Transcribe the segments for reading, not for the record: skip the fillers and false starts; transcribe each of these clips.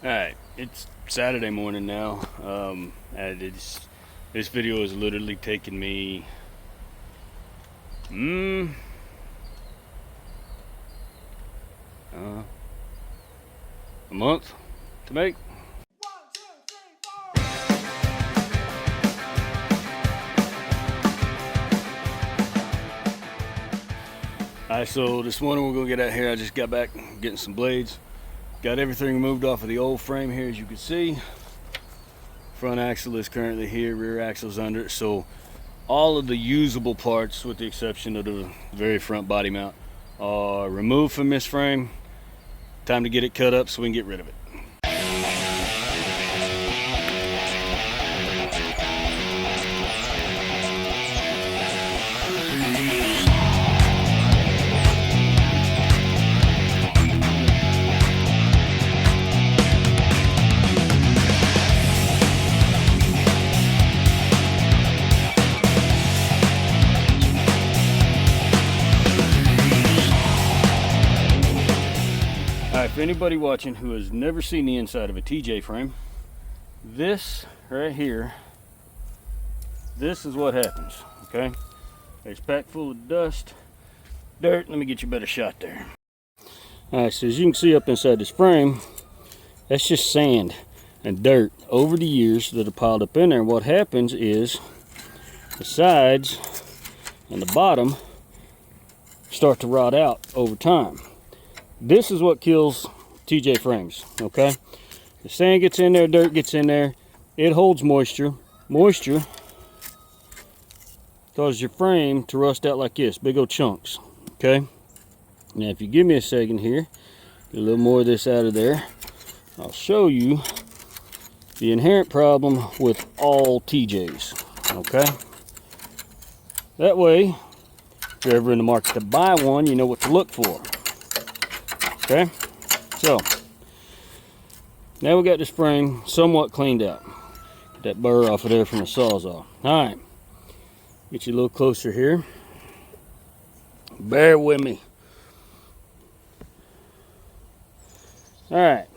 Alright, it's Saturday morning now. This video has literally taken me a month to make. Alright, so this morning we're gonna get out here. I just got back getting some blades. Got everything removed off of the old frame here, as you can see. Front axle is currently here, rear axle's under it. So all of the usable parts, with the exception of the very front body mount, are removed from this frame. Time to get it cut up so we can get rid of it. Alright, for anybody watching who has never seen the inside of a TJ frame, this right here, this is what happens, okay? It's packed full of dust, dirt. Let me get you a better shot there. Alright, so as you can see up inside this frame, that's just sand and dirt over the years that are piled up in there. And what happens is the sides and the bottom start to rot out over time. This is what kills TJ frames, okay? The sand gets in there, dirt gets in there, it holds moisture. Moisture causes your frame to rust out like this, big old chunks, okay? Now if you give me a second here, get a little more of this out of there, I'll show you the inherent problem with all TJs, okay? That way, if you're ever in the market to buy one, you know what to look for. Okay, so now we got this frame somewhat cleaned out. Get that burr off of there from the Sawzall. All right, get you a little closer here. Bear with me. All right,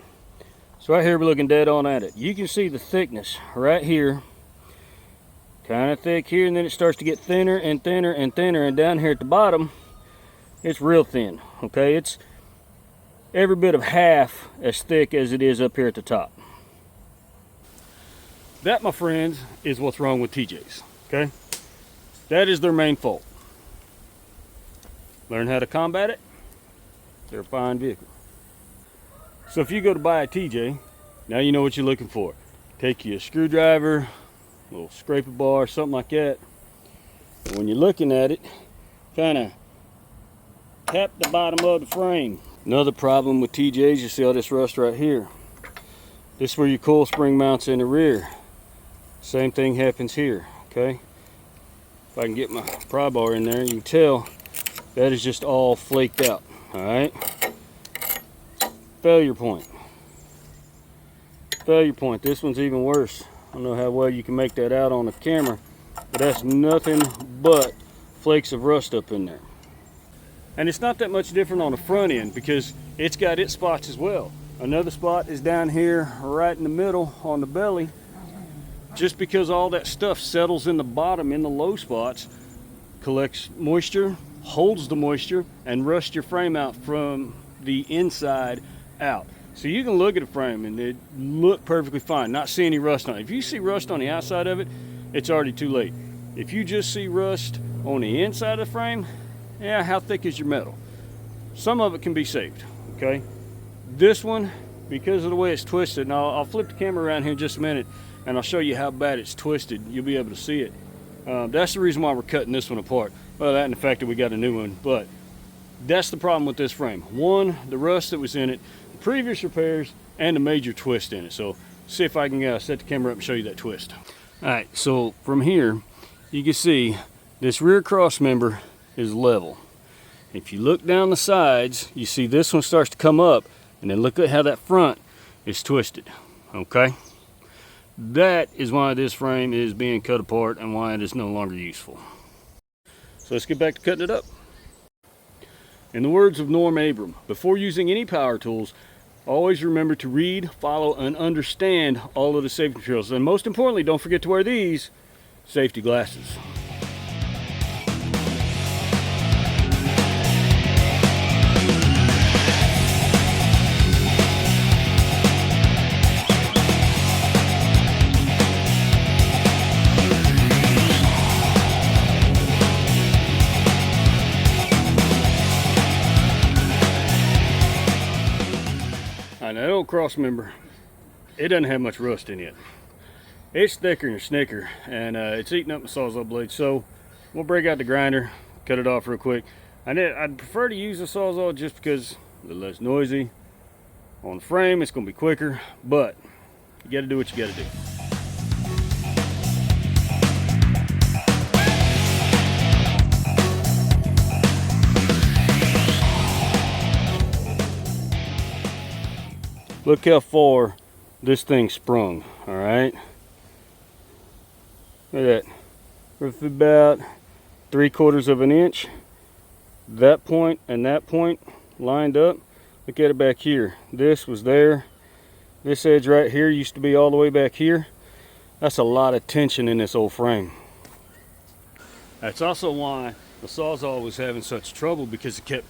so right here we're looking dead on at it. You can see the thickness right here, kind of thick here, and then it starts to get thinner and thinner and thinner, and down here at the bottom, it's real thin. Okay, it's every bit of half as thick as it is up here at the top. That, my friends, is what's wrong with TJs, okay? That is their main fault. Learn how to combat it, they're a fine vehicle. So if you go to buy a TJ, now you know what you're looking for. Take you a screwdriver, a little scraper bar, something like that. And when you're looking at it, kind of tap the bottom of the frame. Another problem with TJs, you see all this rust right here. This is where your coil spring mounts in the rear. Same thing happens here, okay? If I can get my pry bar in there, you can tell that is just all flaked out, all right? Failure point. Failure point, this one's even worse. I don't know how well you can make that out on the camera, but that's nothing but flakes of rust up in there. And it's not that much different on the front end because it's got its spots as well. Another spot is down here right in the middle on the belly. Just because all that stuff settles in the bottom in the low spots, collects moisture, holds the moisture, and rusts your frame out from the inside out. So you can look at a frame and it look perfectly fine, not see any rust on it. If you see rust on the outside of it, it's already too late. If you just see rust on the inside of the frame, yeah, how thick is your metal? Some of it can be saved, okay? This one, because of the way it's twisted, and I'll flip the camera around here in just a minute and I'll show you how bad it's twisted. You'll be able to see it. That's the reason why we're cutting this one apart. Well, that and the fact that we got a new one, but that's the problem with this frame. One, the rust that was in it, the previous repairs, and the major twist in it. So see if I can set the camera up and show you that twist. All right, so from here, you can see this rear cross member is level. If you look down the sides, you see this one starts to come up, and then look at how that front is twisted, okay? That is why this frame is being cut apart and why it is no longer useful. So let's get back to cutting it up. In the words of Norm Abram, before using any power tools, always remember to read, follow, and understand all of the safety drills. And most importantly, don't forget to wear these safety glasses. Now that old cross member, it doesn't have much rust in it. It's thicker than a Snicker, and it's eating up the Sawzall blade. So we'll break out the grinder, cut it off real quick. I'd prefer to use the Sawzall just because it's a little less noisy. On the frame, it's going to be quicker, but you got to do what you got to do. Look how far this thing sprung, all right? Look at that. Roughly about 3/4 of an inch. That point and that point lined up. Look at it back here. This was there. This edge right here used to be all the way back here. That's a lot of tension in this old frame. That's also why the Sawzall was having such trouble, because it kept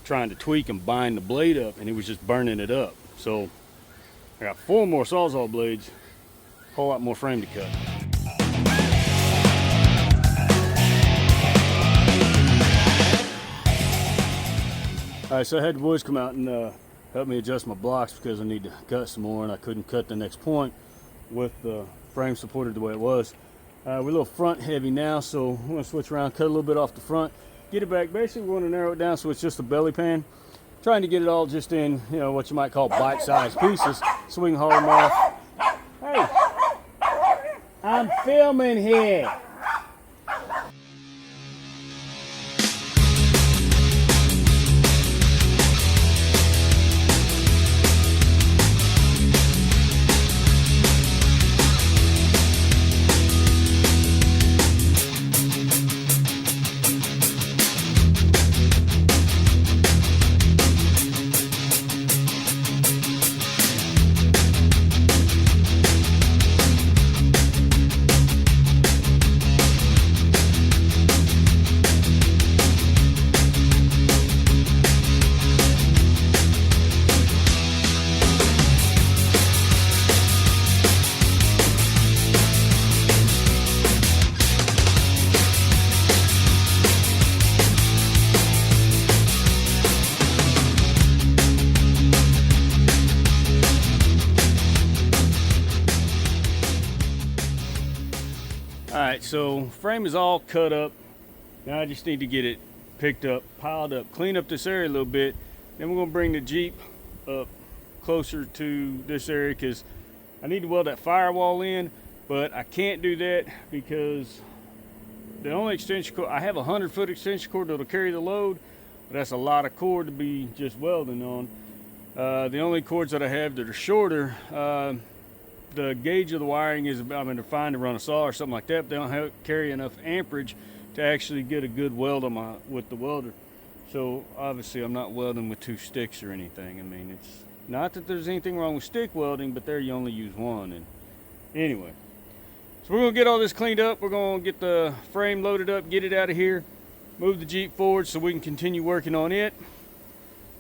trying to tweak and bind the blade up, and it was just burning it up. So I got 4 more Sawzall blades, a whole lot more frame to cut. Alright, so I had the boys come out and help me adjust my blocks, because I need to cut some more and I couldn't cut the next point with the frame supported the way it was. We're a little front heavy now, so we're going to switch around, cut a little bit off the front, get it back. Basically, we want to narrow it down so it's just a belly pan. Trying to get it all just in, you know, what you might call bite-sized pieces, so we can haul them off. Hey, I'm filming here. Alright, so frame is all cut up. Now I just need to get it picked up, piled up, clean up this area a little bit. Then we're going to bring the Jeep up closer to this area, because I need to weld that firewall in, but I can't do that because the only extension cord, I have a 100-foot extension cord that'll carry the load, but that's a lot of cord to be just welding on. The only cords that I have that are shorter, the gauge of the wiring is, I mean, they're fine to run a saw or something like that, but they don't carry enough amperage to actually get a good weld on with the welder. So obviously I'm not welding with 2 sticks or anything. I mean, it's not that there's anything wrong with stick welding, but there you only use one. And anyway, so we're gonna get all this cleaned up. We're gonna get the frame loaded up, get it out of here, move the Jeep forward so we can continue working on it.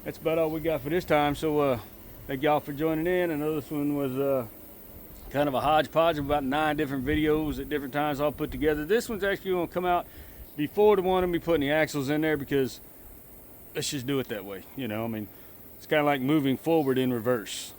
That's about all we got for this time. So thank y'all for joining in. I know this one was kind of a hodgepodge of about 9 different videos at different times all put together. This one's actually going to come out before the one of me putting the axles in there, because let's just do it that way. You know, I mean, it's kind of like moving forward in reverse.